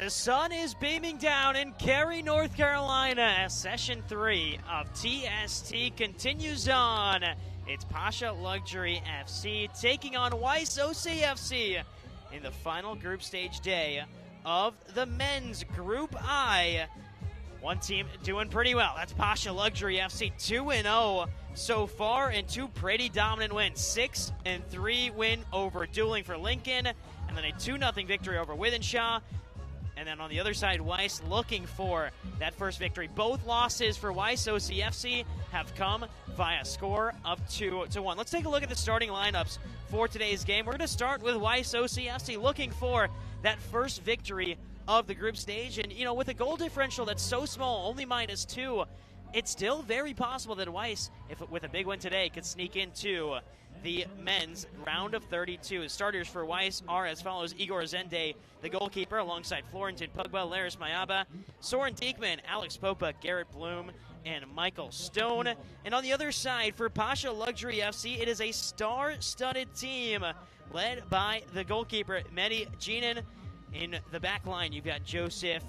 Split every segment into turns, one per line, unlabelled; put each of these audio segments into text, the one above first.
The sun is beaming down in Cary, North Carolina as Session 3 of TST continues on. It's Pasha Luxury FC taking on Weiss OCFC in the final group stage day of the men's Group I. One team doing pretty well. That's Pasha Luxury FC, 2-0 so far and two pretty dominant wins. 6-3 win over Dueling for Lincoln, and then a 2-0 victory over Wythenshawe. And then on the other side, Weiss looking for that first victory. Both losses for Weiss OCFC have come via a score of 2-1. Let's take a look at the starting lineups for today's game. We're going to start with Weiss OCFC looking for that first victory of the group stage. And, you know, with a goal differential that's so small, only -2, it's still very possible that Weiss, with a big win today, could sneak into the men's round of 32. Starters for Weiss are as follows: Igor Zende, the goalkeeper, alongside Florentin Pugba, Laris Mayaba, Soren Diekman, Alex Popa, Garrett Bloom, and Michael Stone. And on the other side, for Pasha Luxury FC, it is a star-studded team led by the goalkeeper, Mehdi Jinan. In the back line, you've got Joseph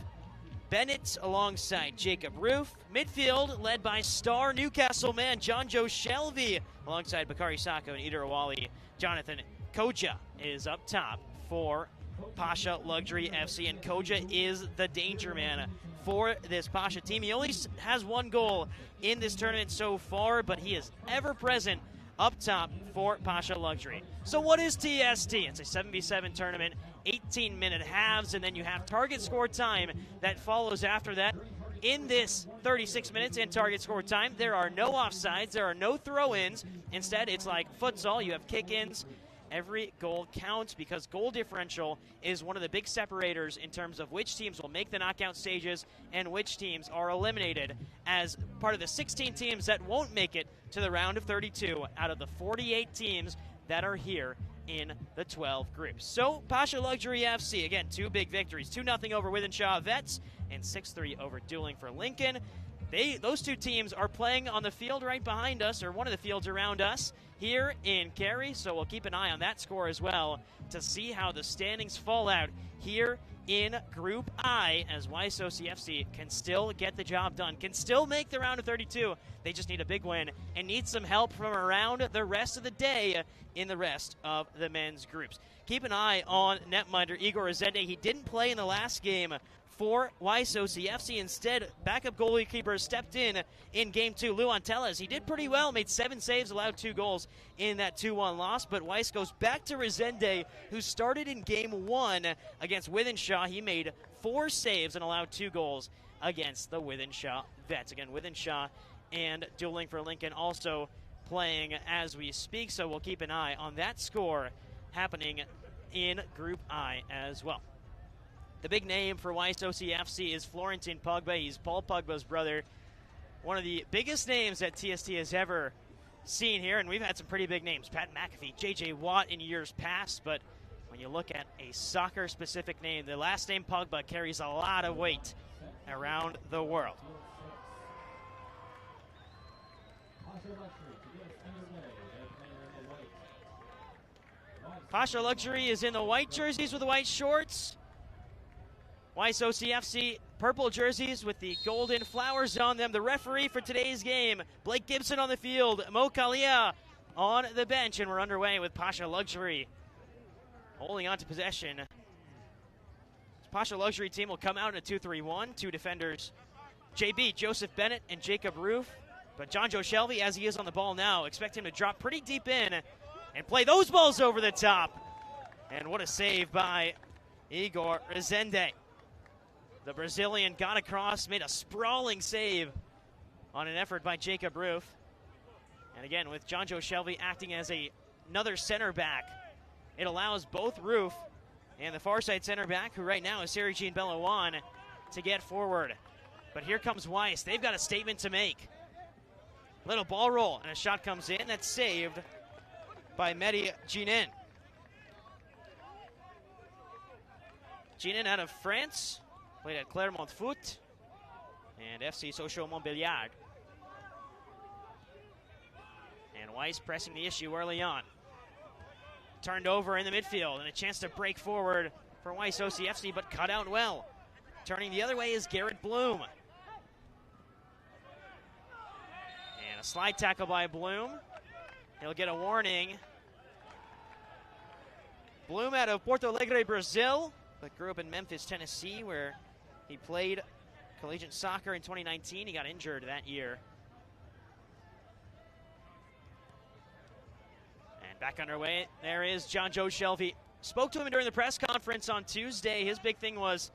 Bennett alongside Jacob Roof. Midfield led by star Newcastle man Jonjo Shelby alongside Bakari Sako and Eder Awali. Jonathan Koja is up top for Pasha Luxury FC, and Koja is the danger man for this Pasha team. He only has one goal in this tournament so far, but he is ever present up top for Pasha Luxury. So what is TST? It's a 7v7 tournament, 18-minute halves, and then you have target score time that follows after that. In this 36 minutes in target score time, there are no offsides, there are no throw-ins. Instead, it's like futsal. You have kick-ins. Every goal counts because goal differential is one of the big separators in terms of which teams will make the knockout stages and which teams are eliminated as part of the 16 teams that won't make it to the round of 32 out of the 48 teams that are here in the 12 groups. So, Pasha Luxury FC, again, two big victories. 2-0 over Wythenshawe Vets and 6-3 over Dueling for Lincoln. Those two teams are playing on the field right behind us, or one of the fields around us, here in Cary, so we'll keep an eye on that score as well to see how the standings fall out here in Group I, as Weiss OCFC can still get the job done, can still make the round of 32. They just need a big win and need some help from around the rest of the day in the rest of the men's groups. Keep an eye on netminder Igor Zende. He didn't play in the last game for Weiss OCFC. Instead, backup goalkeeper stepped in Game 2, Luan Tellez. He did pretty well, made 7 saves, allowed 2 goals in that 2-1 loss, but Weiss goes back to Resende, who started in Game 1 against Wythenshawe. He made 4 saves and allowed 2 goals against the Wythenshawe Vets. Again, Wythenshawe and Dueling for Lincoln also playing as we speak, so we'll keep an eye on that score happening in Group I as well. The big name for Weiss OCFC is Florentin Pugba. He's Paul Pugba's brother. One of the biggest names that TST has ever seen here, and we've had some pretty big names. Pat McAfee, J.J. Watt in years past, but when you look at a soccer-specific name, the last name Pugba carries a lot of weight around the world. Pasha Luxury is in the white jerseys with the white shorts. Weiss OCFC, purple jerseys with the golden flowers on them. The referee for today's game, Blake Gibson on the field, Mo Kalia on the bench, and we're underway with Pasha Luxury holding on to possession. This Pasha Luxury team will come out in a 2-3-1. 2 defenders, JB, Joseph Bennett, and Jacob Roof. But Jonjo Shelby, as he is on the ball now, expect him to drop pretty deep in and play those balls over the top. And what a save by Igor Resende. The Brazilian got across, made a sprawling save on an effort by Jacob Roof. And again, with Jonjo Shelby acting as another center back, it allows both Roof and the far side center back, who right now is Sarah-Jean Bellawan, to get forward. But here comes Weiss. They've got a statement to make. Little ball roll, and a shot comes in. That's saved by Mehdi Jinan. Jinan out of France. Played at Clermont Foot and FC Sochaux Montbéliard. And Weiss pressing the issue early on. Turned over in the midfield and a chance to break forward for Weiss OCFC, but cut out well Turning the other way is Garrett Bloom. And a slide tackle by Bloom. He'll get a warning. Bloom out of Porto Alegre, Brazil, but grew up in Memphis, Tennessee, where he played collegiate soccer in 2019. He got injured that year. And back underway, there is John Joe Shelby. Spoke to him during the press conference on Tuesday. His big thing was,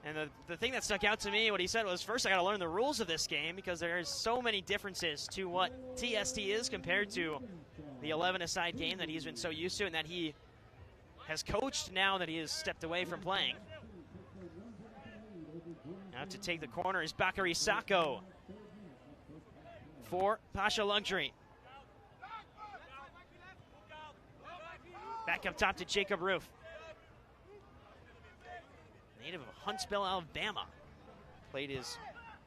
and the thing that stuck out to me, what he said was, first I got to learn the rules of this game because there's so many differences to what TST is compared to the 11-a-side game that he's been so used to and that he has coached now that he has stepped away from playing. Now to take the corner is Bakary Sacco for Pasha Luxury. Back up top to Jacob Roof. Native of Huntsville, Alabama. Played his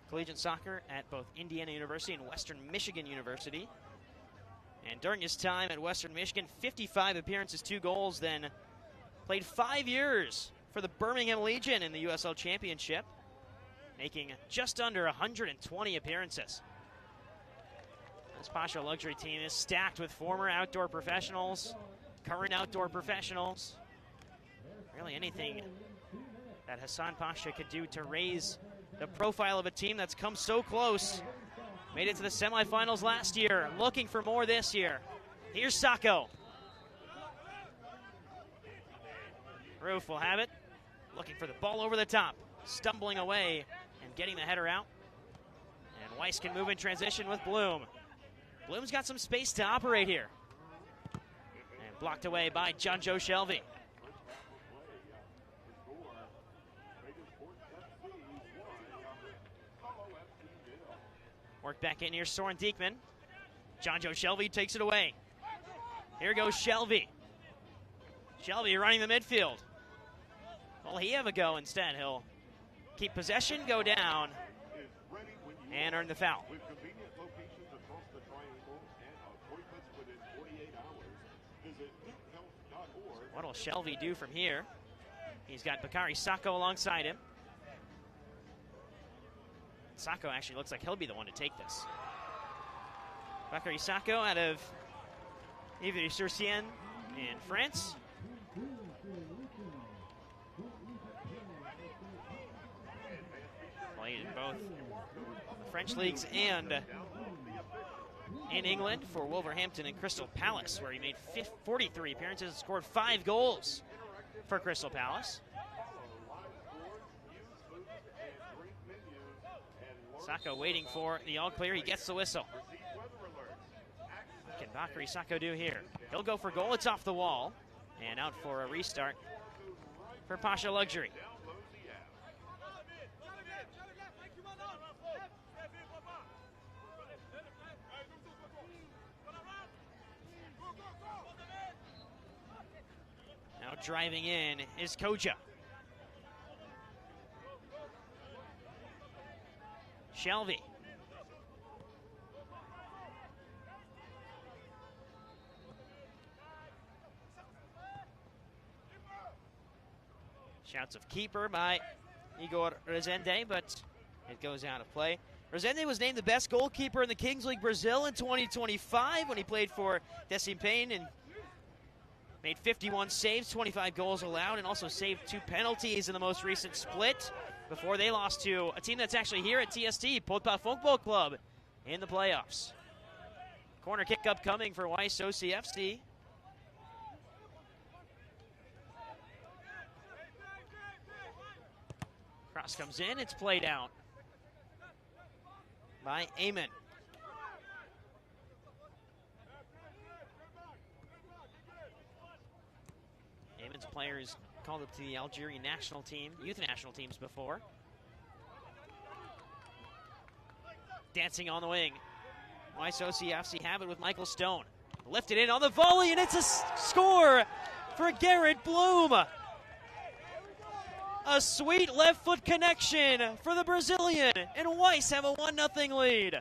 collegiate soccer at both Indiana University and Western Michigan University. And during his time at Western Michigan, 55 appearances, 2 goals, then played 5 years for the Birmingham Legion in the USL Championship, making just under 120 appearances. This Pasha Luxury team is stacked with former outdoor professionals, current outdoor professionals. Really anything that Hassan Pasha could do to raise the profile of a team that's come so close. Made it to the semifinals last year, looking for more this year. Here's Sacco. Roof will have it, looking for the ball over the top, stumbling away and getting the header out. And Weiss can move in transition with Bloom. Bloom's got some space to operate here. And blocked away by John Joe Shelby. Work back in here, Soren Diekman. John Joe Shelby takes it away. Here goes Shelby. Shelby running the midfield. Will he have a go instead? He'll keep possession, go down, and earn the foul. What will Shelby do from here? He's got Bakary Sacco alongside him. Sacco actually looks like he'll be the one to take this. Bakary Sacco out of Ivry-sur-Seine in France. Played in both the French leagues and in England for Wolverhampton and Crystal Palace, where he made 43 appearances and scored 5 goals for Crystal Palace. Sacco waiting for the all clear. He gets the whistle. What can Bakary Sacco do here? He'll go for goal. It's off the wall. And out for a restart for Pasha Luxury. Now driving in is Koja. Shelby. Shouts of keeper by Igor Rezende, but it goes out of play. Rezende was named the best goalkeeper in the Kings League Brazil in 2025 when he played for Desempenho and made 51 saves, 25 goals allowed, and also saved 2 penalties in the most recent split before they lost to a team that's actually here at TST, Potpa Football Club, in the playoffs. Corner kick upcoming for Weiss OCFC. Cross comes in, it's played out by Eamon. Eamon's players called up to the Algerian national team, youth national teams before. Dancing on the wing. Weiss OCFC have it with Michael Stone. Lifted in on the volley, and it's a score for Garrett Bloom. A sweet left foot connection for the Brazilian, and Weiss have a 1-0 lead.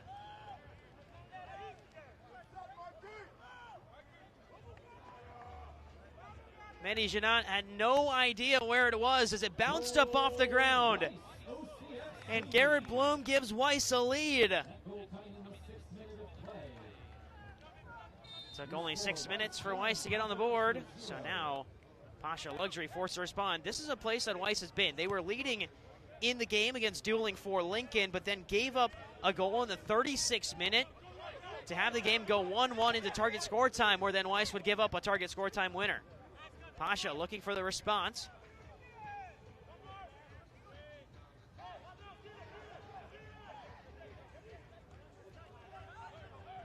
Mehdi Janat had no idea where it was as it bounced up off the ground. And Garrett Bloom gives Weiss a lead. Took only 6 minutes for Weiss to get on the board. So now Pasha Luxury forced to respond. This is a place that Weiss has been. They were leading in the game against Dueling for Lincoln, but then gave up a goal in the 36th minute to have the game go 1-1 into target score time, where then Weiss would give up a target score time winner. Pasha looking for the response.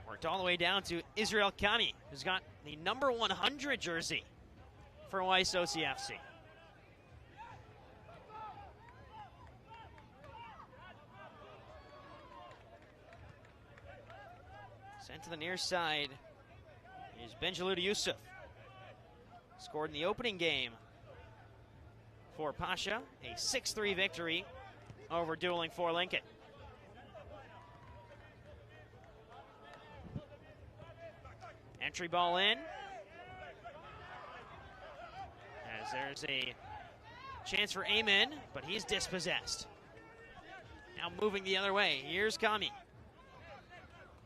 Worked all the way down to Israel Kami, who's got the number 100 jersey for Weiss OCFC. Sent to the near side is Benjalud Yusuf. Scored in the opening game for Pasha, a 6-3 victory over Dueling for Lincoln. Entry ball in, as there's a chance for Amen, but he's dispossessed. Now moving the other way, here's Kami.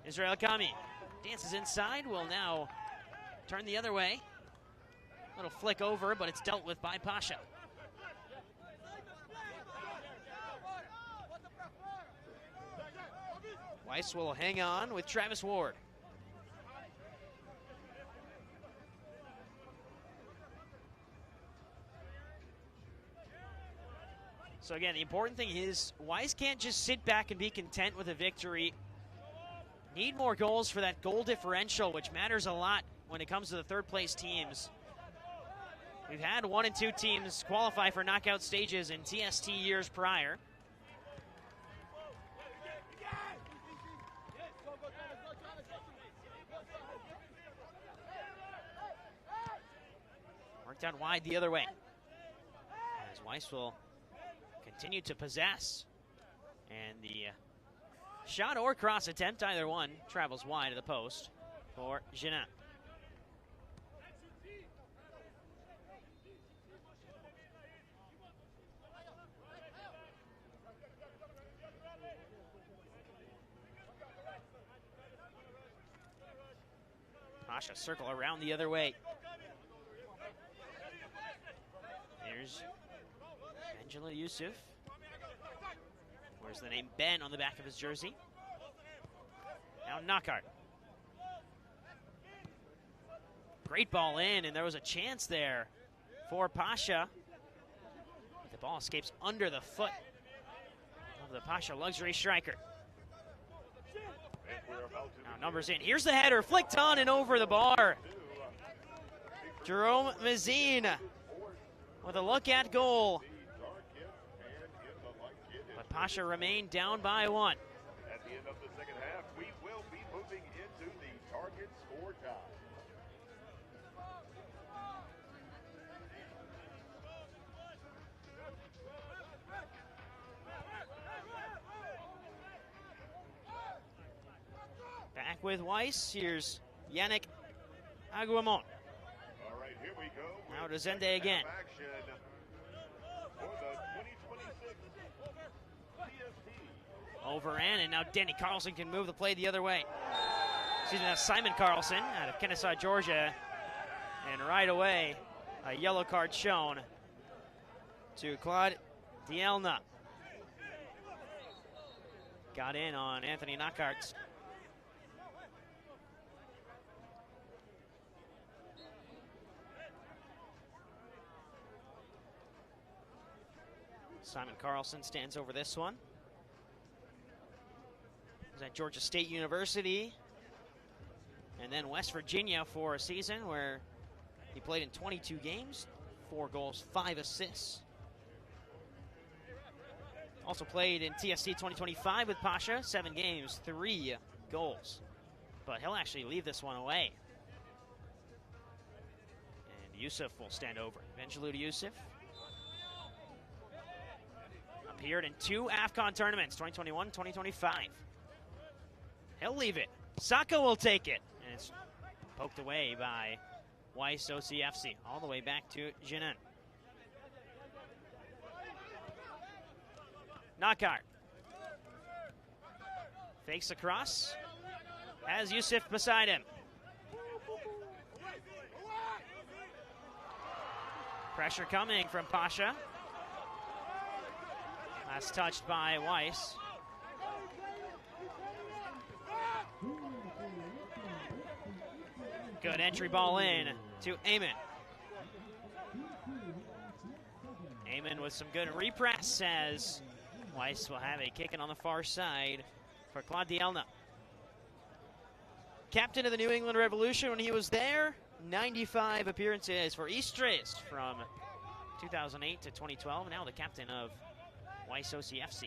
Israel Kami dances inside, will now turn the other way. Little flick over, but it's dealt with by Pasha. Weiss will hang on with Travis Ward. So again, the important thing is Weiss can't just sit back and be content with a victory. Need more goals for that goal differential, which matters a lot when it comes to the third place teams. We've had 1 and 2 teams qualify for knockout stages in TST years prior. Worked out wide the other way, as Weiss will continue to possess. And the shot or cross attempt, either one, travels wide of the post for Jeannin. Pasha circle around the other way. Here's Angela Yusuf. Where's the name Ben on the back of his jersey? Now Knockhart. Great ball in, and there was a chance there for Pasha. The ball escapes under the foot of the Pasha Luxury striker. Now numbers in. Here's the header, flicked on and over the bar. Jerome Mazine with a look at goal. But Pasha remained down by 1.
At the end of the second half, we will be moving into the target score time.
Back with Weiss, here's Yannick Aguamon.
All right, here we go.
Now to Zende again.
Action for the 2026 TST.
Overran, and now Danny Carlson can move the play the other way. Excuse me, that's Simon Carlson out of Kennesaw, Georgia. And right away, a yellow card shown to Claude Dielna. Got in on Anthony Knockhart. Simon Carlson stands over this one. He's at Georgia State University and then West Virginia for a season where he played in 22 games, 4 goals, 5 assists. Also played in TST 2025 with Pasha, 7 games, 3 goals. But he'll actually leave this one away. And Yusuf will stand over. Benjalud Yusuf appeared in 2 AFCON tournaments, 2021, 2025. He'll leave it. Saka will take it. And it's poked away by Weiss OCFC, all the way back to Jinan. Knockout. Fakes across. Has Yusuf beside him. Pressure coming from Pasha. Last touched by Weiss. Good entry ball in to Eamon. Eamon with some good repress as Weiss will have a kick in on the far side for Claudielna. Captain of the New England Revolution when he was there. 95 appearances for Istres from 2008 to 2012. Now the captain of Weiss OCFC.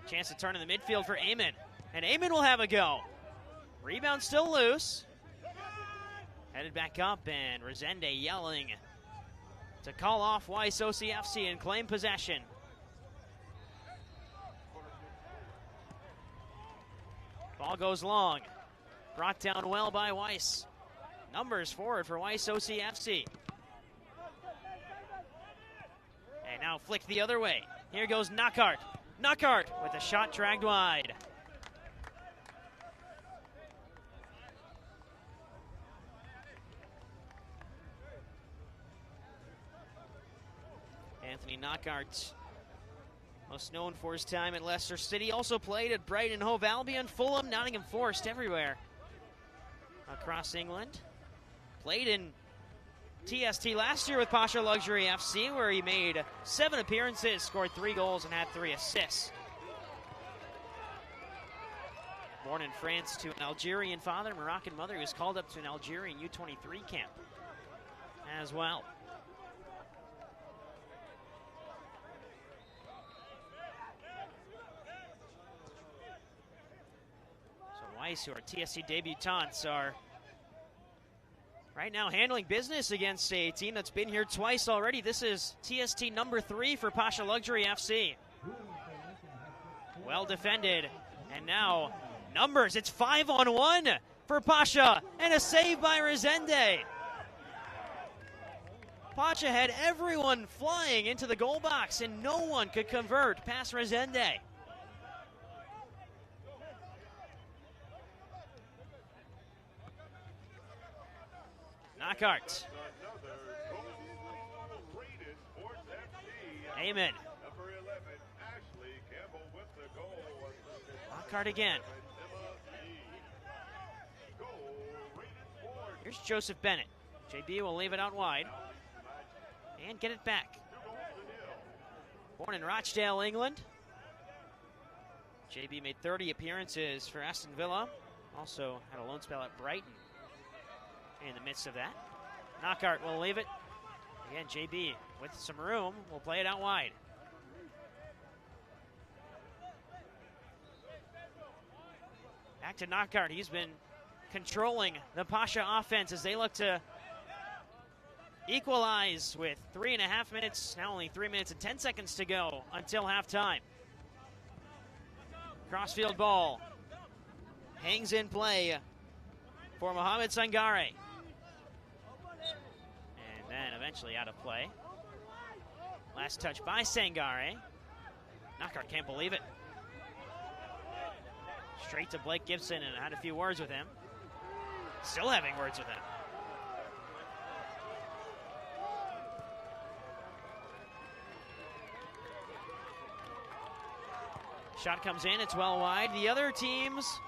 Chance to turn in the midfield for Eamon. And Eamon will have a go. Rebound still loose. Headed back up, and Resende yelling to call off Weiss OCFC and claim possession. Ball goes long. Brought down well by Weiss. Numbers forward for Weiss OCFC. And now flicked the other way. Here goes Knockhart. Knockhart with a shot dragged wide. Anthony Knockhart, most known for his time at Leicester City, also played at Brighton Hove Albion, Fulham, Nottingham Forest, everywhere across England. Played in TST last year with Pasha Luxury FC, where he made 7 appearances, scored 3 goals, and had 3 assists. Born in France to an Algerian father, Moroccan mother, he was called up to an Algerian U23 camp as well. So Weiss, who are TST debutants, are right now handling business against a team that's been here twice already. This is TST number 3 for Pasha Luxury FC. Well defended, and now numbers. It's 5-on-1 for Pasha, and a save by Resende. Pasha had everyone flying into the goal box, and no one could convert past Resende. Knockhart. Eamon. Knockhart again. Here's Joseph Bennett. JB will leave it out wide and get it back. Born in Rochdale, England. JB made 30 appearances for Aston Villa. Also had a loan spell at Brighton in the midst of that. Knockhart will leave it. Again, JB with some room will play it out wide. Back to Knockhart. He's been controlling the Pasha offense as they look to equalize with 3.5 minutes, now only 3 minutes and 10 seconds to go until halftime. Crossfield ball hangs in play for Mohamed Sangare. And then eventually out of play. Last touch by Sangare. Knockhart can't believe it. Straight to Blake Gibson, and had a few words with him. Still having words with him. Shot comes in, it's well wide. The other teams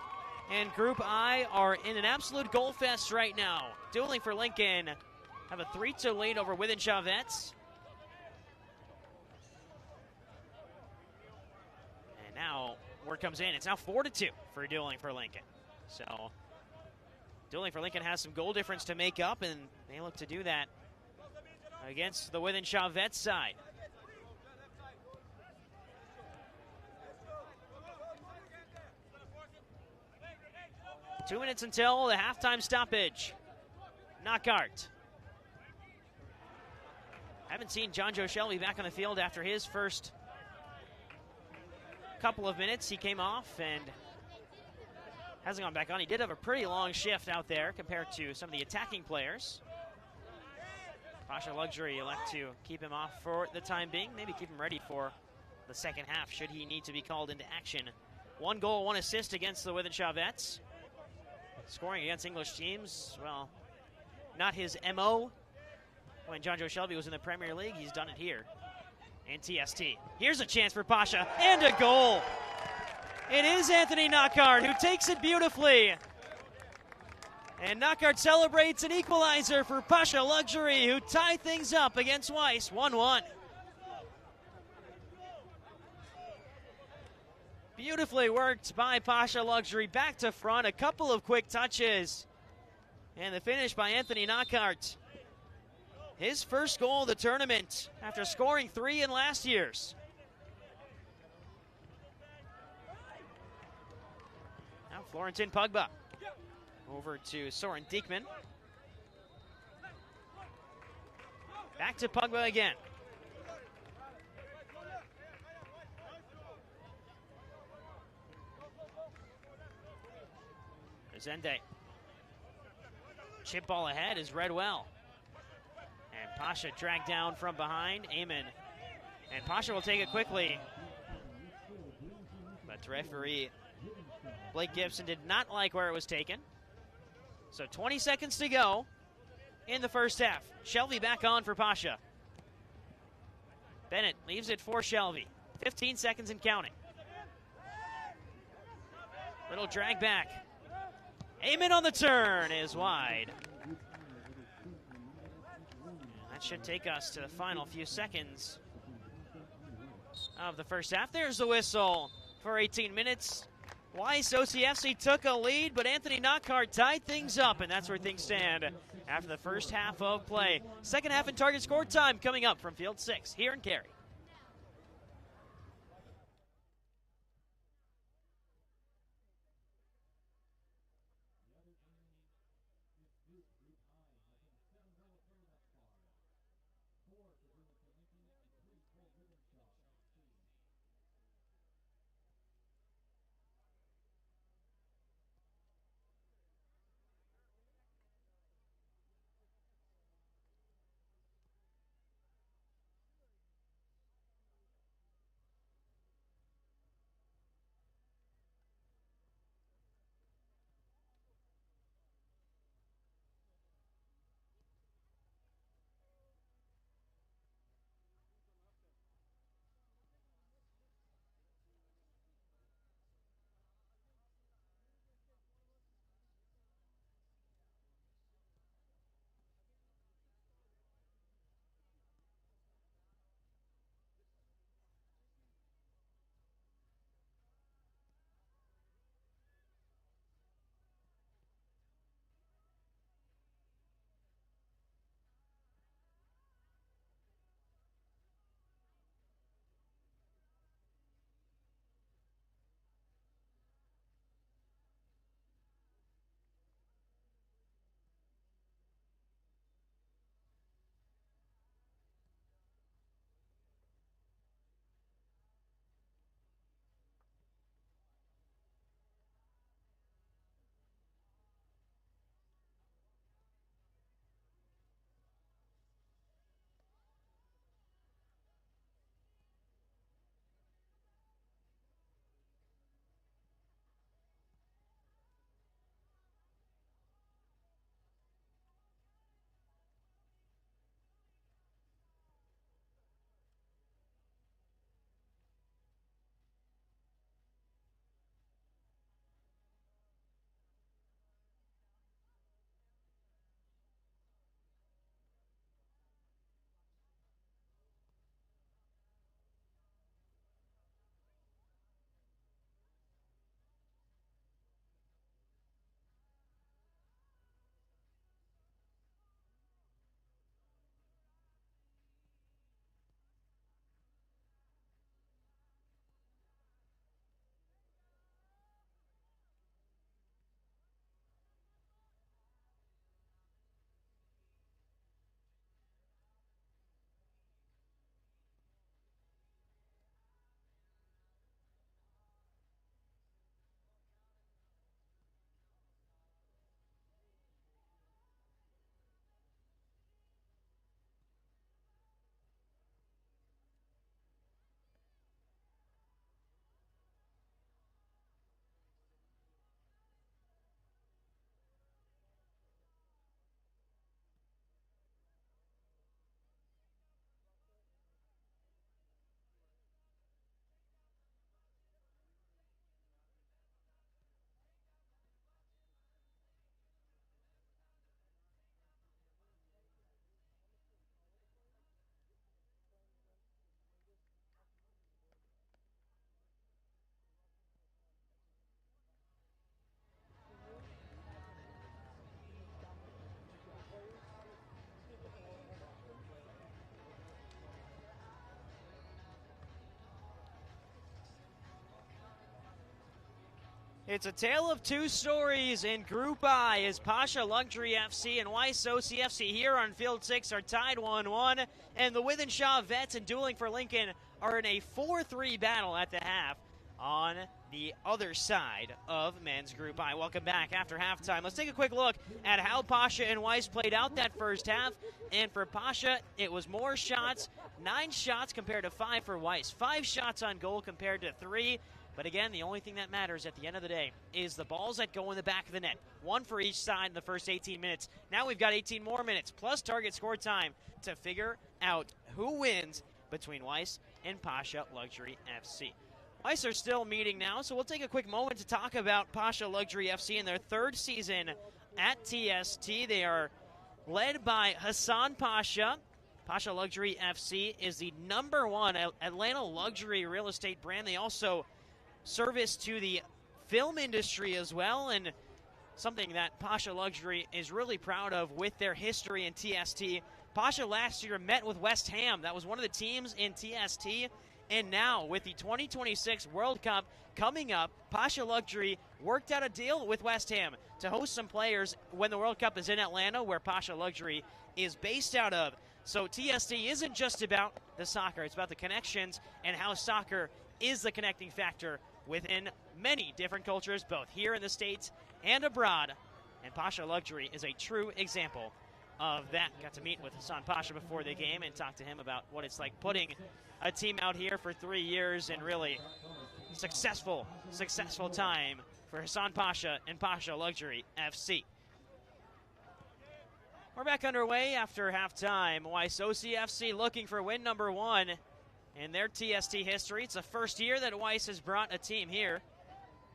in Group I are in an absolute goal fest right now. Dueling for Lincoln have a 3-2 lead over Wythenshawe Vets. And now word comes in. It's now 4-2 for Dueling for Lincoln. So Dueling for Lincoln has some goal difference to make up, and they look to do that against the Wythenshawe Vets side. Two minutes until the halftime stoppage. Knockhart. Haven't seen John Joe Shelby back on the field after his first couple of minutes. He came off and hasn't gone back on. He did have a pretty long shift out there compared to some of the attacking players. Pasha Luxury elect to keep him off for the time being, maybe keep him ready for the second half should he need to be called into action. 1 goal, 1 assist against the Wythenshawe Vets. Scoring against English teams, well, not his MO. When John Joe Shelby was in the Premier League, he's done it here in TST. Here's a chance for Pasha, and a goal. It is Anthony Knockaert who takes it beautifully. And Knockaert celebrates an equalizer for Pasha Luxury, who tie things up against Weiss, 1-1. Beautifully worked by Pasha Luxury, back to front, a couple of quick touches. And the finish by Anthony Knockaert. His first goal of the tournament after scoring 3 in last year's. Now Florentin Pogba over to Soren Diekman. Back to Pogba again. Zende. Chip ball ahead is read well. And Pasha dragged down from behind. Eamon. And Pasha will take it quickly. But referee Blake Gibson did not like where it was taken. So 20 seconds to go in the first half. Shelby back on for Pasha. Bennett leaves it for Shelby. 15 seconds and counting. Little drag back. Eamon on the turn is wide. And that should take us to the final few seconds of the first half. There's the whistle for 18 minutes. Weiss OCFC took a lead, but Anthony Knockaert tied things up, and that's where things stand after the first half of play. Second half and target score time coming up from Field 6 here in Cary. It's a tale of two stories in Group I as Pasha Luxury FC and Weiss OCFC here on Field 6 are tied 1-1, and the Withenshaw Vets and Dueling for Lincoln are in a 4-3 battle at the half on the other side of men's Group I. Welcome back after halftime. Let's take a quick look at how Pasha and Weiss played out that first half. And for Pasha, it was more shots, 9 shots compared to 5 for Weiss. 5 shots on goal compared to 3. But again, the only thing that matters at the end of the day is the balls that go in the back of the net. 1 for each side in the first 18 minutes. Now we've got 18 more minutes, plus target score time to figure out who wins between Weiss and Pasha Luxury FC. Weiss are still meeting now, so we'll take a quick moment to talk about Pasha Luxury FC in their 3rd season at TST. They are led by Hassan Pasha. Pasha Luxury FC is the #1 Atlanta luxury real estate brand. They also service to the film industry as well, and something that Pasha Luxury is really proud of with their history in TST. Pasha last year met with West Ham. That was one of the teams in TST. And now, with the 2026 World Cup coming up, Pasha Luxury worked out a deal with West Ham to host some players when the World Cup is in Atlanta, where Pasha Luxury is based out of. So TST isn't just about the soccer. It's about the connections and how soccer is the connecting factor within many different cultures, both here in the States and abroad. And Pasha Luxury is a true example of that. Got to meet with Hassan Pasha before the game and talk to him about what it's like putting a team out here for 3 years, and really successful time for Hassan Pasha and Pasha Luxury FC. We're back underway after halftime. Weiss OCFC looking for win #1 in their TST history. It's the first year that Weiss has brought a team here.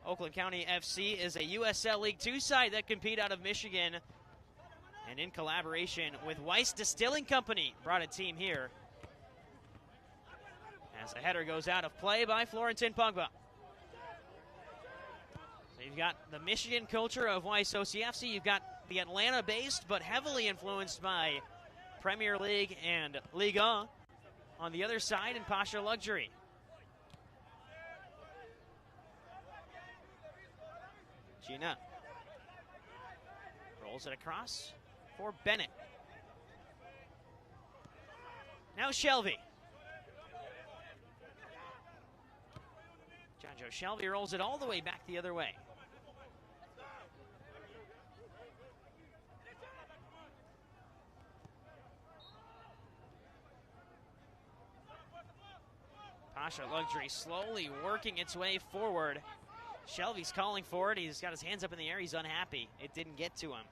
Oakland County FC is a USL League 2 side that compete out of Michigan, and in collaboration with Weiss Distilling Company brought a team here. As the header goes out of play by Florentin Pogba. So you've got the Michigan culture of Weiss OCFC. You've got the Atlanta-based but heavily influenced by Premier League and Liga on the other side in Pasha Luxury. Gina rolls it across for Bennett. Now Shelby. John Joe Shelby rolls it all the way back the other way. Pasha Luxury slowly working its way forward. Shelby's calling for it. He's got his hands up in the air. He's unhappy. It didn't get to him.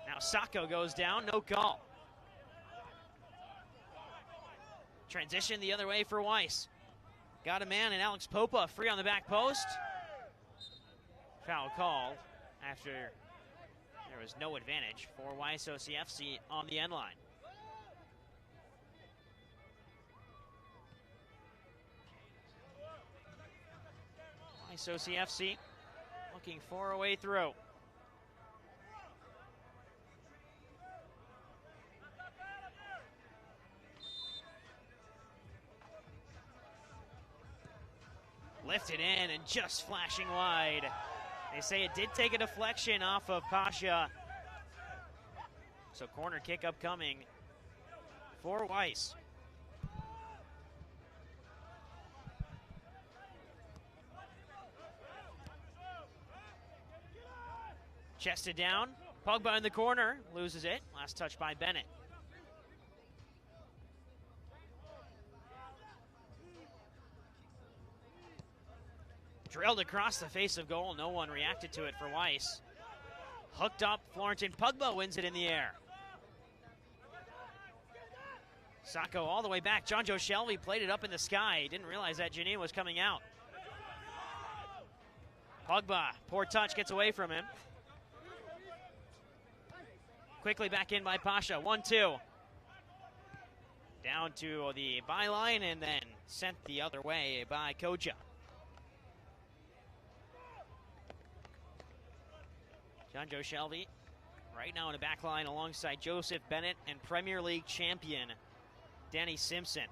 Now Sacco goes down. No call. Transition the other way for Weiss. Got a man in Alex Popa free on the back post. Foul called after there was no advantage for Weiss OCFC on the end line. Weiss OCFC looking for a way through. Lifted in and just flashing wide. They say it did take a deflection off of Pasha. So corner kick upcoming for Weiss. Chested down. Pogba in the corner. Loses it. Last touch by Bennett. Drilled across the face of goal. No one reacted to it for Weiss. Hooked up. Florentin Pogba wins it in the air. Sacco all the way back. John Joe Shelby played it up in the sky. He didn't realize that Janine was coming out. Pogba, poor touch, gets away from him. Quickly back in by Pasha. 1-2. Down to the byline and then sent the other way by Koja. John Joe Shelby right now in the back line alongside Joseph Bennett and Premier League champion Danny Simpson.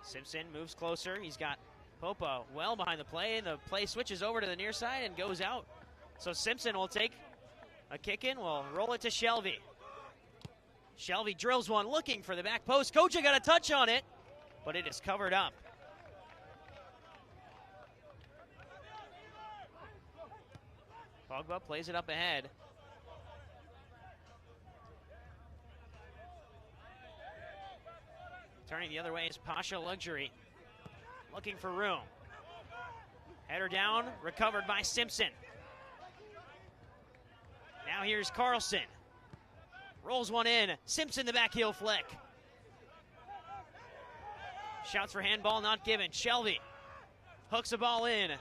Simpson moves closer. He's got Popa well behind the play, and the play switches over to the near side and goes out. So Simpson will take a kick in. We'll roll it to Shelby. Shelby drills one, looking for the back post. Koja got a touch on it, but it is covered up. Pogba plays it up ahead. Turning the other way is Pasha Luxury, looking for room. Header down, recovered by Simpson. Now here's Carlson. Rolls one in. Simpson the back heel flick. Shouts for handball, not given. Shelby hooks the ball in.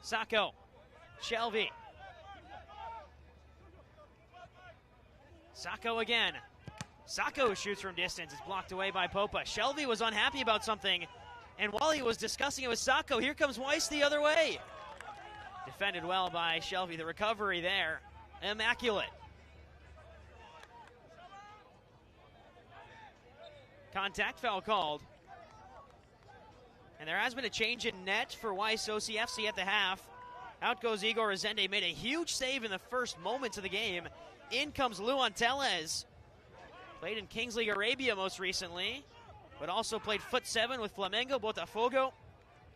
Sacco. Shelby. Sacco again. Sacco shoots from distance. It's blocked away by Popa. Shelby was unhappy about something, and while he was discussing it with Sacco, here comes Weiss the other way. Defended well by Shelby. The recovery there, immaculate. Contact foul called. And there has been a change in net for Weiss OCFC at the half. Out goes Igor Rezende. Made a huge save in the first moments of the game. In comes Luan Tellez. Played in Kings League Arabia most recently, but also played foot 7 with Flamengo, Botafogo,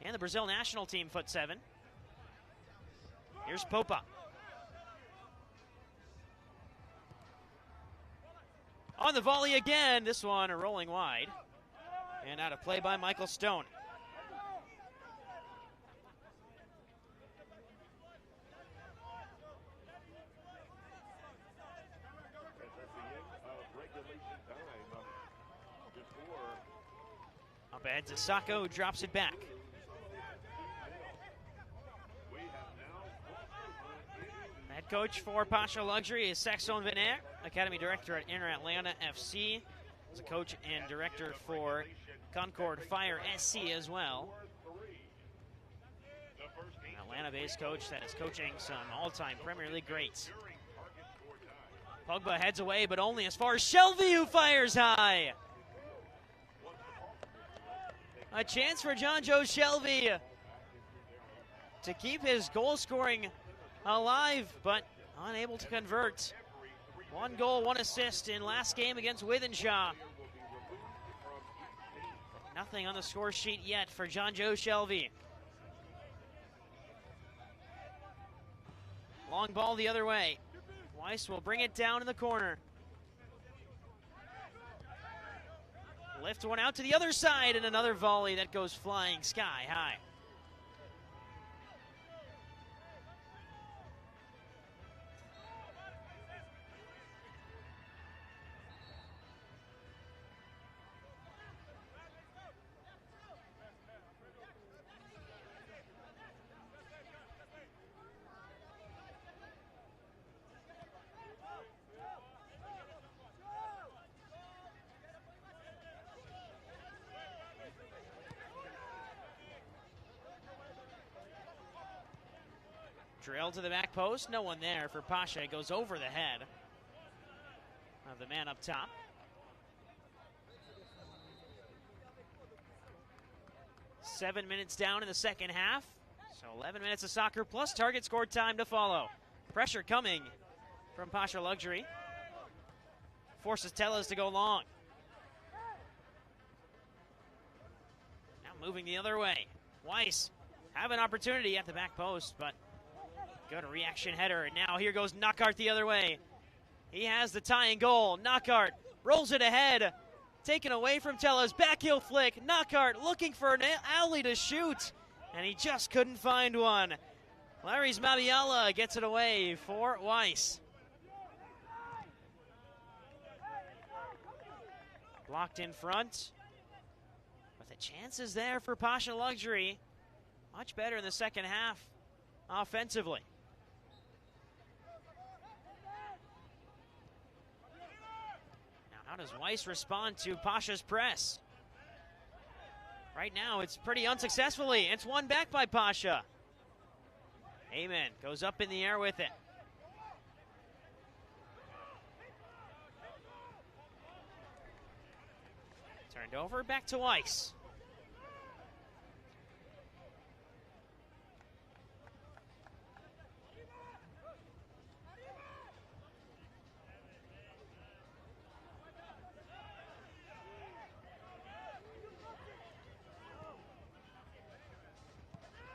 and the Brazil national team foot 7. Here's Popa. On the volley again, this one rolling wide. And out of play by Michael Stone. Up ahead to Sacco, who drops it back. Head coach for Pasha Luxury is Saxon Vener, Academy Director at Inter Atlanta FC. He's a coach and director for Concord Fire SC as well. An Atlanta-based coach that is coaching some all-time Premier League greats. Pogba heads away, but only as far as Shelby, who fires high. A chance for John Joe Shelby to keep his goal scoring alive, but unable to convert. 1 goal, 1 assist in last game against Wythenshawe. Nothing on the score sheet yet for John Joe Shelby. Long ball the other way. Weiss will bring it down in the corner. Lift one out to the other side, and another volley that goes flying sky high. Drill to the back post, no one there for Pasha. It goes over the head of the man up top. Seven minutes down in the second half, so 11 minutes of soccer plus target scored time to follow. Pressure coming from Pasha Luxury. Forces Tellez to go long. Now moving the other way. Weiss have an opportunity at the back post, but good reaction header, and now here goes Knockhart the other way. He has the tying goal. Knockhart rolls it ahead. Taken away from Tellez. Back heel flick. Knockhart looking for an alley to shoot, and he just couldn't find one. Larry's Mabiala gets it away for Weiss. Blocked in front. But the chances there for Pasha Luxury. Much better in the second half offensively. How does Weiss respond to Pasha's press? Right now, it's pretty unsuccessfully. It's won back by Pasha. Amen goes up in the air with it. Turned over, back to Weiss.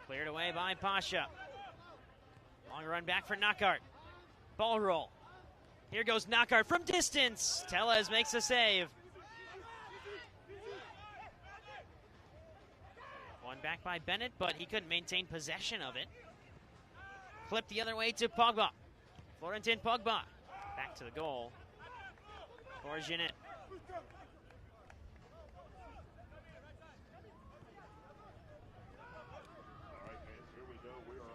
Cleared away by Pasha. Long run back for Knockhart. Ball roll. Here goes Knockhart from distance. Tellez makes a save. One back by Bennett, but he couldn't maintain possession of it. Clipped the other way to Pogba. Florentin Pogba. Back to the goal for Jeanette.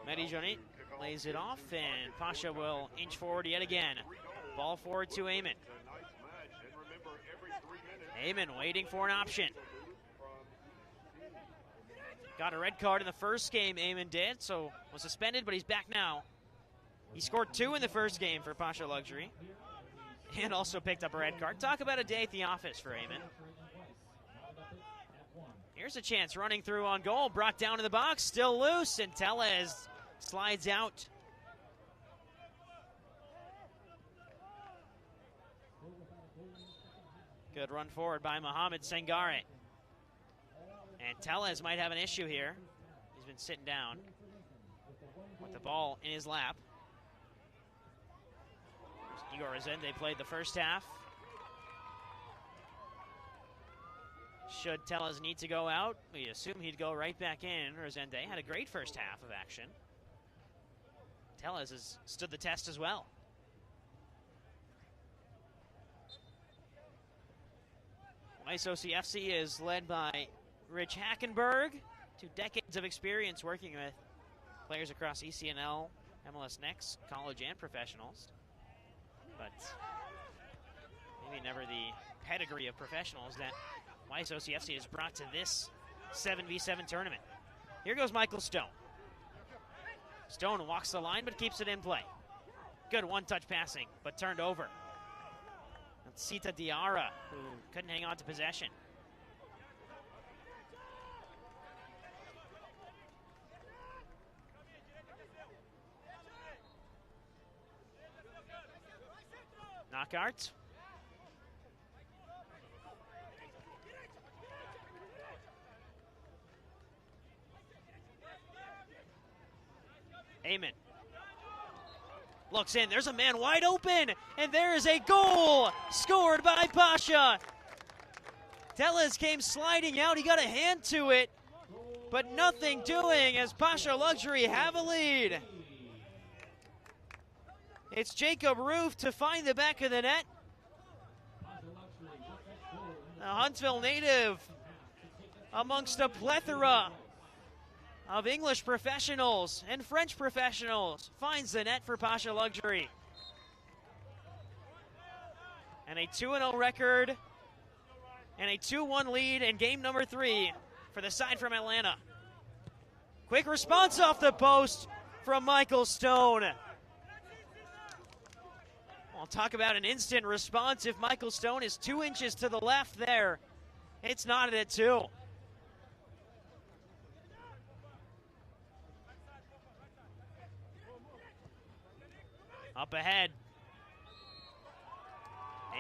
Mehdi Jeanette lays it off, and Pasha will inch forward yet again. Ball forward to Eamon. Eamon waiting for an option. Got a red card in the first game, Eamon did, so was suspended, but he's back now. He scored 2 in the first game for Pasha Luxury, and also picked up a red card. Talk about a day at the office for Eamon. Here's a chance running through on goal, brought down in the box, still loose, and Tellez slides out. Good run forward by Mohamed Sangare. And Tellez might have an issue here. He's been sitting down with the ball in his lap. Igor Rezende played the first half. Should Tellez need to go out, we assume he'd go right back in. Rezende had a great first half of action. Tellez has stood the test as well. Weiss OCFC is led by Rich Hackenberg, 2 decades of experience working with players across ECNL, MLS Next, college and professionals. But maybe never the pedigree of professionals that Weiss OCFC has brought to this 7v7 tournament. Here goes Michael Stone. Stone walks the line but keeps it in play. Good one-touch passing, but turned over. That's Sita Diarra, who couldn't hang on to possession. Knockhart. Eamon looks in. There's a man wide open, and there is a goal scored by Pasha. Tellez came sliding out. He got a hand to it, but nothing doing as Pasha Luxury have a lead. It's Jacob Roof to find the back of the net. A Huntsville native amongst a plethora of English professionals and French professionals finds the net for Pasha Luxury. And a 2-0 record and a 2-1 lead in game number 3 for the side from Atlanta. Quick response off the post from Michael Stone. I'll talk about an instant response. If Michael Stone is 2 inches to the left there, it's knotted at 2. Up ahead.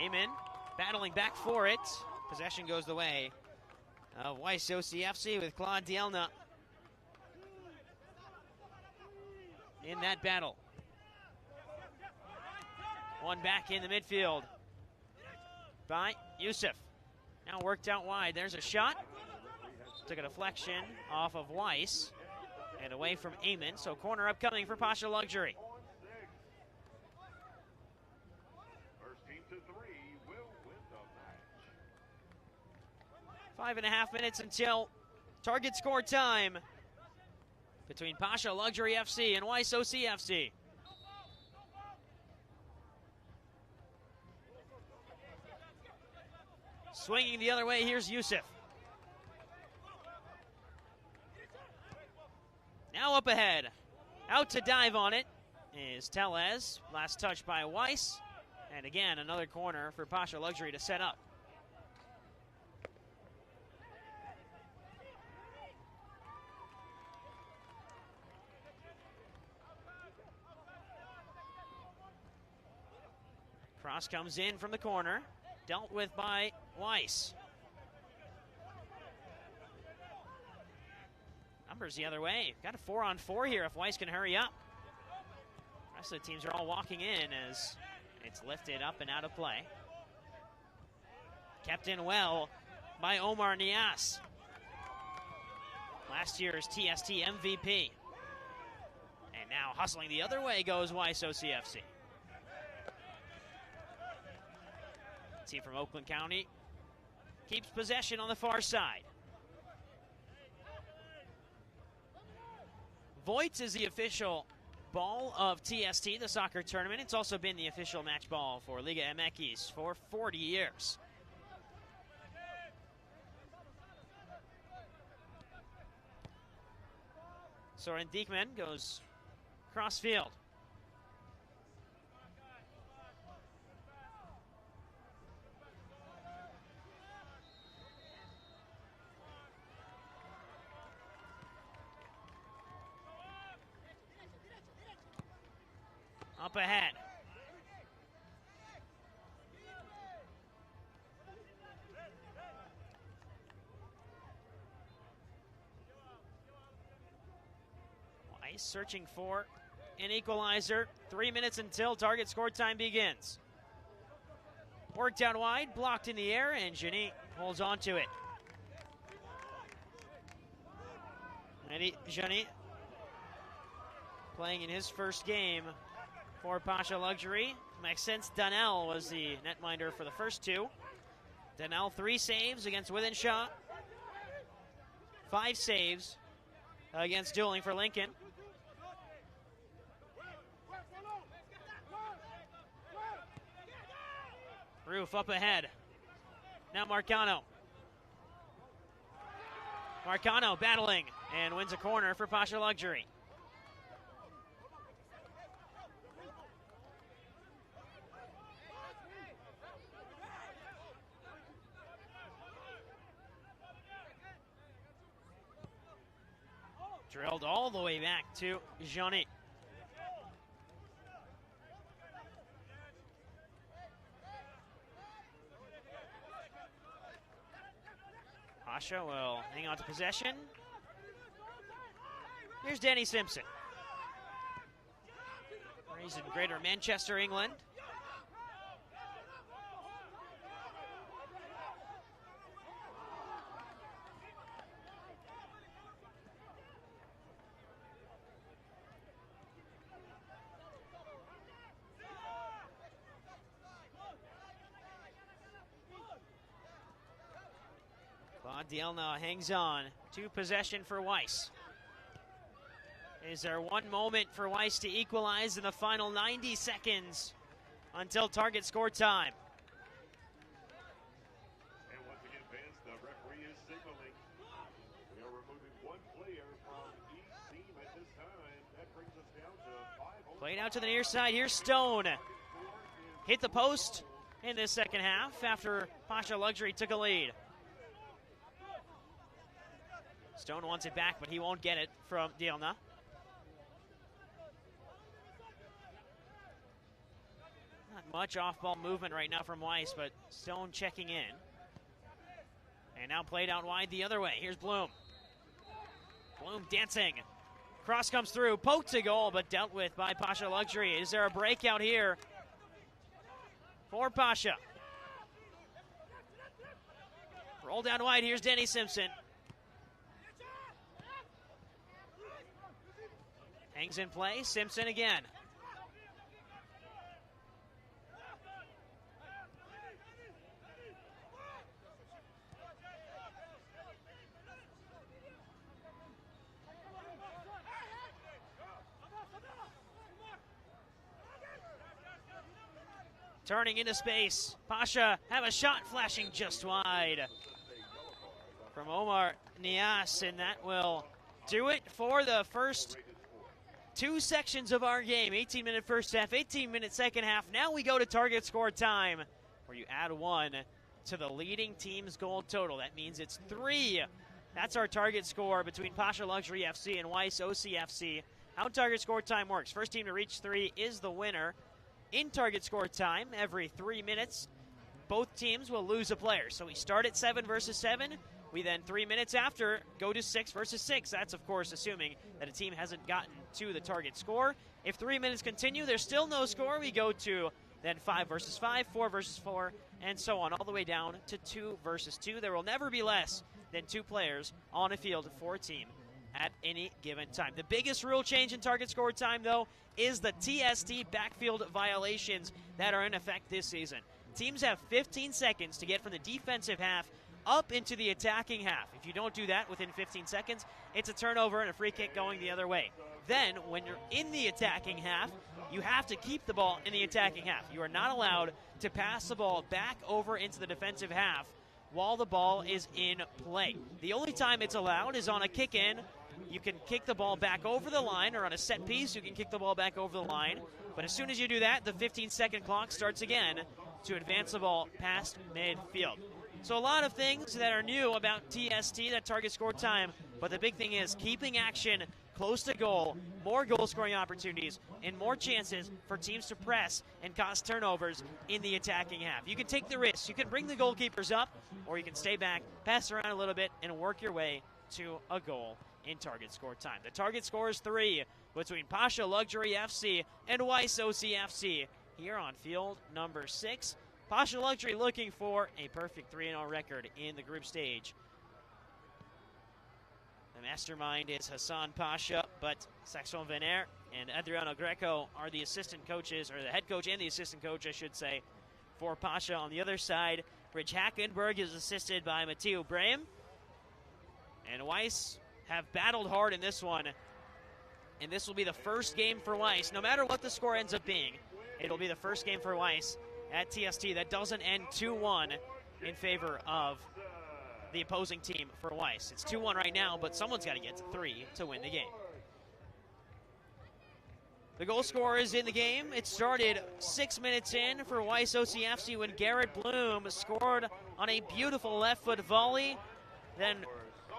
Eamon battling back for it. Possession goes the way of Weiss OCFC with Claude Dielna in that battle. One back in the midfield by Youssef. Now worked out wide. There's a shot. Took a deflection off of Weiss and away from Eamon. So corner upcoming for Pasha Luxury. 5.5 minutes until target score time between Pasha Luxury FC and Weiss OCFC. Swinging the other way, here's Youssef. Now up ahead. Out to dive on it is Tellez. Last touch by Weiss. And again, another corner for Pasha Luxury to set up. Cross comes in from the corner, dealt with by Weiss. Numbers the other way. Got a 4-on-4 here if Weiss can hurry up. The rest of the teams are all walking in as it's lifted up and out of play. Kept in well by Omar Nias. Last year's TST MVP. And now hustling the other way goes Weiss OCFC. Team from Oakland County keeps possession on the far side. Voits is the official ball of TST, the soccer tournament. It's also been the official match ball for Liga MX for 40 years. Soren Diekman goes cross field. Up ahead. Weiss searching for an equalizer. 3 minutes until target score time begins. Worked out wide, blocked in the air, and Jani holds on to it. Eddie Jani playing in his first game for Pasha Luxury. Maxence Donnell was the netminder for the first two. Donnell 3 saves against Withenshaw. 5 saves against Dueling for Lincoln. Roof up ahead. Now Marcano. Marcano battling and wins a corner for Pasha Luxury. Drilled all the way back to Johnny. Pasha will hang on to possession. Here's Danny Simpson. He's in Greater Manchester, England. Dielna hangs on to possession for Weiss. Is there one moment for Weiss to equalize in the final 90 seconds until target score time?
And once again, fans, the referee is signaling. We are removing one player from each team at this time. That brings us down to 5.
Played out to the near side. Here's Stone. Hit the post in this second half after Pasha Luxury took a lead. Stone wants it back, but he won't get it from Dielna. Not much off-ball movement right now from Weiss, but Stone checking in. And now played out wide the other way. Here's Bloom. Bloom dancing. Cross comes through, poked to goal, but dealt with by Pasha Luxury. Is there a breakout here for Pasha? Roll down wide, here's Danny Simpson. Hangs in play, Simpson again. Turning into space. Pasha have a shot flashing just wide from Omar Nias, and that will do it for the first 2 sections of our game. 18-minute first half, 18-minute second half. Now we go to target score time, where you add 1 to the leading team's goal total. That means it's 3. That's our target score between Pasha Luxury FC and Weiss OCFC. How target score time works. First team to reach 3 is the winner. in target score time, every 3 minutes, both teams will lose a player. So we start at 7 versus 7. We then 3 minutes after go to 6 versus 6. That's, of course, assuming that a team hasn't gotten to the target score. If 3 minutes continue, there's still no score. We go to then 5 versus 5, 4 versus 4, and so on, all the way down to 2 versus 2. There will never be less than 2 players on a field for a team at any given time. The biggest rule change in target score time, though, is the TST backfield violations that are in effect this season. Teams have 15 seconds to get from the defensive half up into the attacking half. If you don't do that within 15 seconds, it's a turnover and a free kick going the other way. Then, when you're in the attacking half, you have to keep the ball in the attacking half. You are not allowed to pass the ball back over into the defensive half while the ball is in play. The only time it's allowed is on a kick-in. You can kick the ball back over the line, or on a set piece, you can kick the ball back over the line. But as soon as you do that, the 15-second clock starts again to advance the ball past midfield. So a lot of things that are new about TST, that target score time, but the big thing is keeping action close to goal, more goal-scoring opportunities, and more chances for teams to press and cause turnovers in the attacking half. You can take the risk. You can bring the goalkeepers up, or you can stay back, pass around a little bit, and work your way to a goal in target score time. The target score is 3 between Pasha Luxury FC and Weiss OCFC here on field number 6. Pasha Luxury looking for a perfect 3-0 record in the group stage. The mastermind is Hassan Pasha, but Saxon Vener and Adriano Greco are the assistant coaches, or the head coach and the assistant coach, I should say, for Pasha. On the other side, Bridge Hackenberg is assisted by Matteo Brahim. And Weiss have battled hard in this one. And this will be the first game for Weiss. No matter what the score ends up being, it'll be the first game for Weiss at TST that doesn't end 2-1 in favor of the opposing team for Weiss. It's 2-1 right now, but someone's got to get to 3 to win the game. The goal scorer is in the game. It started 6 minutes in for Weiss OCFC when Garrett Bloom scored on a beautiful left-foot volley. Then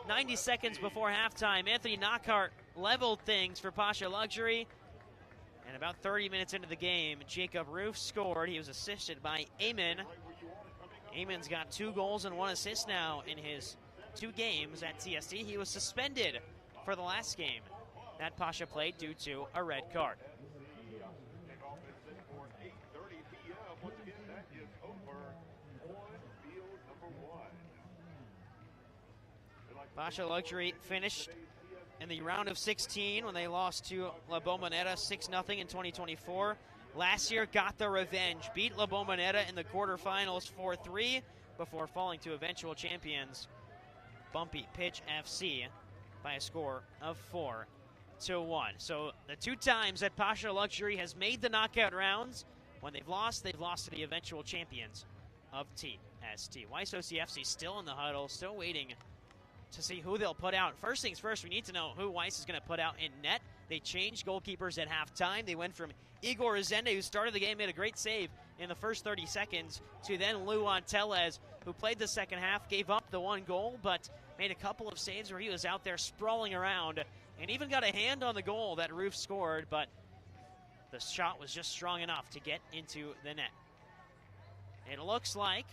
90 seconds before halftime, Anthony Knockhart leveled things for Pasha Luxury. And about 30 minutes into the game, Jacob Roof scored. He was assisted by Eamon. Eamon's got 2 goals and 1 assist now in his 2 games at TST. He was suspended for the last game that Pasha played due to a red card. Pasha Luxury finished in the round of 16 when they lost to La Bombonera 6-0 in 2024. Last year got the revenge, beat La Bombonera in the quarterfinals 4-3 before falling to eventual champions Bumpy Pitch FC by a score of 4-1. So the 2 times that Pasha Luxury has made the knockout rounds, when they've lost to the eventual champions of TST. Weiss OCFC still in the huddle, still waiting to see who they'll put out. First things first, we need to know who Weiss is going to put out in net. They changed goalkeepers at halftime. They went from Igor Rezende, who started the game, made a great save in the first 30 seconds, to then Luan Tellez, who played the second half, gave up the 1 goal, but made a couple of saves where he was out there sprawling around and even got a hand on the goal that Roof scored, but the shot was just strong enough to get into the net. It looks like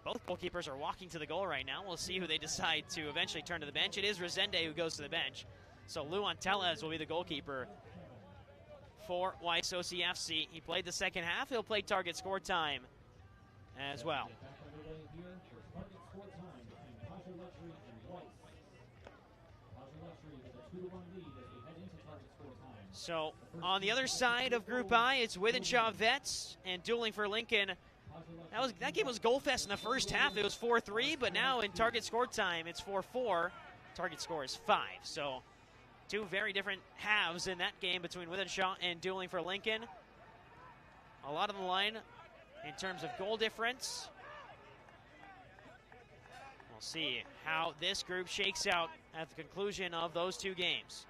both goalkeepers are walking to the goal right now. We'll see who they decide to eventually turn to the bench. It is Rezende who goes to the bench. So Luan Tellez will be the goalkeeper for Weiss OCFC. He played the second half. He'll play target score time as well. So on the other side of Group I, it's Withenshaw Vets and dueling for Lincoln. That game was goal fest in the first half. It was 4-3, but now in target score time, it's 4-4. Target score is 5. So 2 very different halves in that game between Withenshaw and dueling for Lincoln. A lot on the line in terms of goal difference. We'll see how this group shakes out at the conclusion of those 2 games.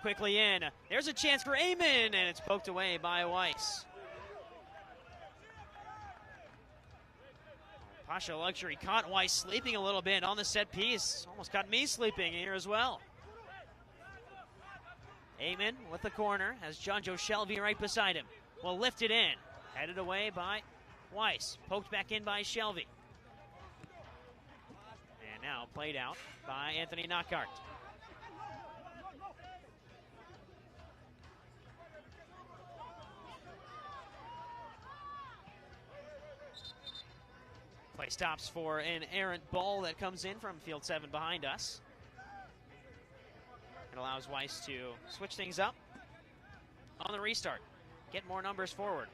Quickly in. There's a chance for Eamon, and it's poked away by Weiss. Pasha Luxury caught Weiss sleeping a little bit on the set piece. Almost caught me sleeping here as well. Amon with the corner, has John Joe Shelby right beside him. Will lift it in. Headed away by Weiss. Poked back in by Shelby. And now played out by Anthony Knockhart. Play stops for an errant ball that comes in from field 7 behind us. It allows Weiss to switch things up on the restart. Get more numbers forward.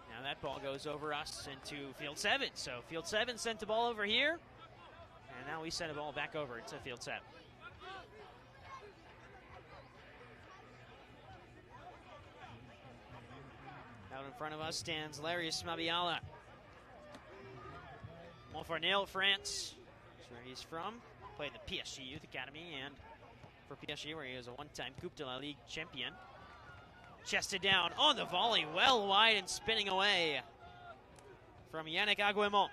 Now that ball goes over us into field 7. So field 7 sent the ball over here. And now we send the ball back over to field 7. Out in front of us stands Larry Smabiala. Montfermeil, France. That's where he's from. Played the PSG Youth Academy, and for PSG, where he was a one-time Coupe de la Ligue champion. Chested down on the volley, well wide and spinning away from Yannick Aguemont.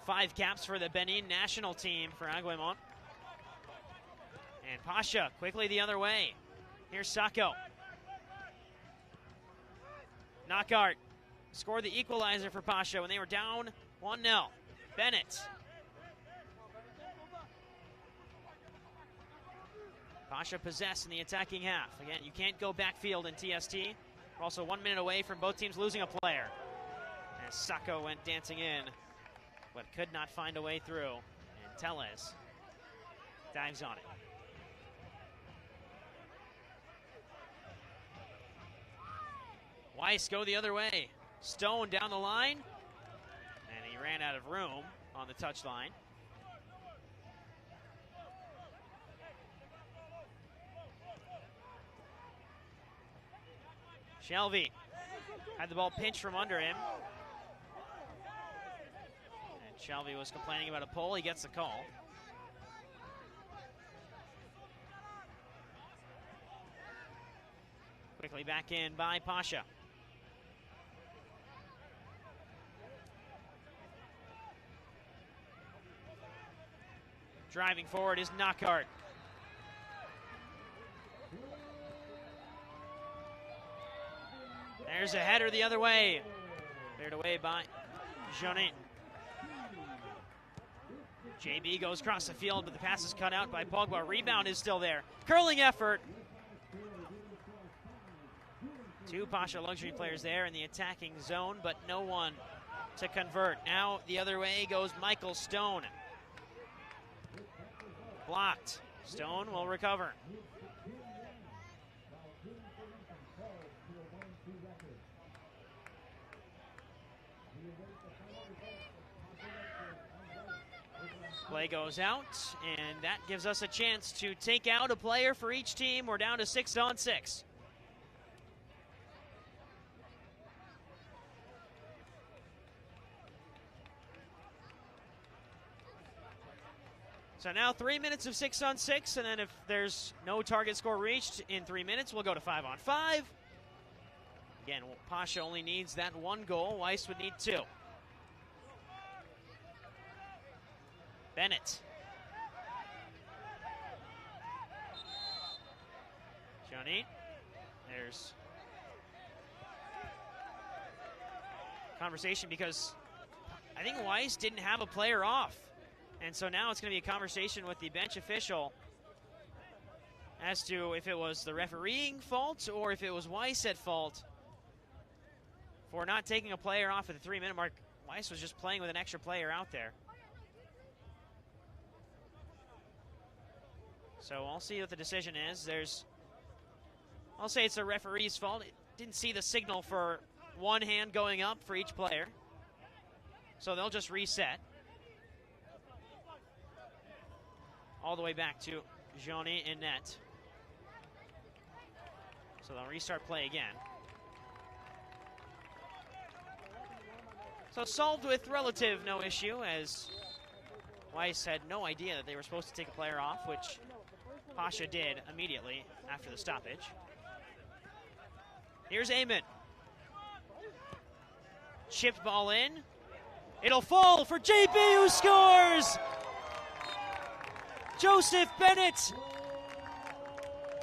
5 caps for the Benin national team for Aguemont. And Pasha quickly the other way. Here's Sacco. Knockhart scored the equalizer for Pasha when they were down 1-0. Bennett. Pasha possessed in the attacking half. Again, you can't go backfield in TST. We're also 1 minute away from both teams losing a player. As Sacco went dancing in, but could not find a way through. And Tellez dives on it. Weiss go the other way. Stone down the line. And he ran out of room on the touchline. Shelby had the ball pinched from under him. And Shelby was complaining about a pull. He gets the call. Quickly back in by Pasha. Driving forward is Knockhart. There's a header the other way. Cleared away by Jonin. JB goes across the field, but the pass is cut out by Pogba. Rebound is still there. Curling effort. 2 Pasha luxury players there in the attacking zone, but no one to convert. Now the other way goes Michael Stone. Blocked. Stone will recover. Play goes out, and that gives us a chance to take out a player for each team. We're down to 6-on-6. So now 3 minutes of 6-on-6, and then if there's no target score reached in 3 minutes, we'll go to 5-on-5. Again, Pasha only needs that 1 goal. Weiss would need 2. Bennett. Johnny. There's conversation because I think Weiss didn't have a player off. And so now it's going to be a conversation with the bench official as to if it was the refereeing fault or if it was Weiss at fault for not taking a player off at the 3-minute mark. Weiss was just playing with an extra player out there. So I'll see what the decision is. I'll say it's the referee's fault. It didn't see the signal for one hand going up for each player. So they'll just reset. All the way back to Johnny in net. So they'll restart play again. So solved with relative no issue, as Weiss had no idea that they were supposed to take a player off, which Pasha did immediately after the stoppage. Here's Amon. Chipped ball in. It'll fall for JB, who scores! Joseph Bennett,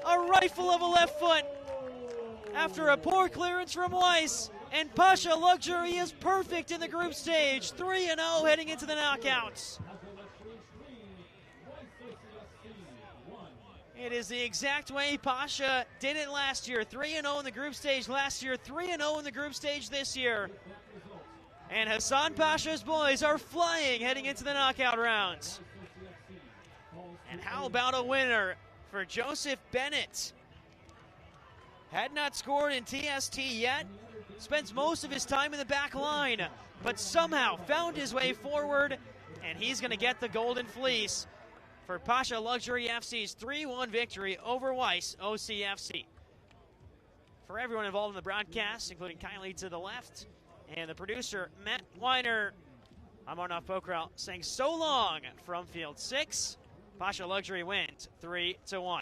a rifle of a left foot after a poor clearance from Weiss. And Pasha Luxury is perfect in the group stage, 3-0 heading into the knockouts. It is the exact way Pasha did it last year, 3-0 in the group stage last year, 3-0 in the group stage this year. And Hassan Pasha's boys are flying heading into the knockout rounds. And how about a winner for Joseph Bennett? Had not scored in TST yet, spends most of his time in the back line, but somehow found his way forward, and he's going to get the golden fleece for Pasha Luxury FC's 3-1 victory over Weiss OCFC. For everyone involved in the broadcast, including Kylie to the left, and the producer, Matt Weiner, I'm Arnav Pokral saying so long from Field 6. Pasha Luxury wins 3-1.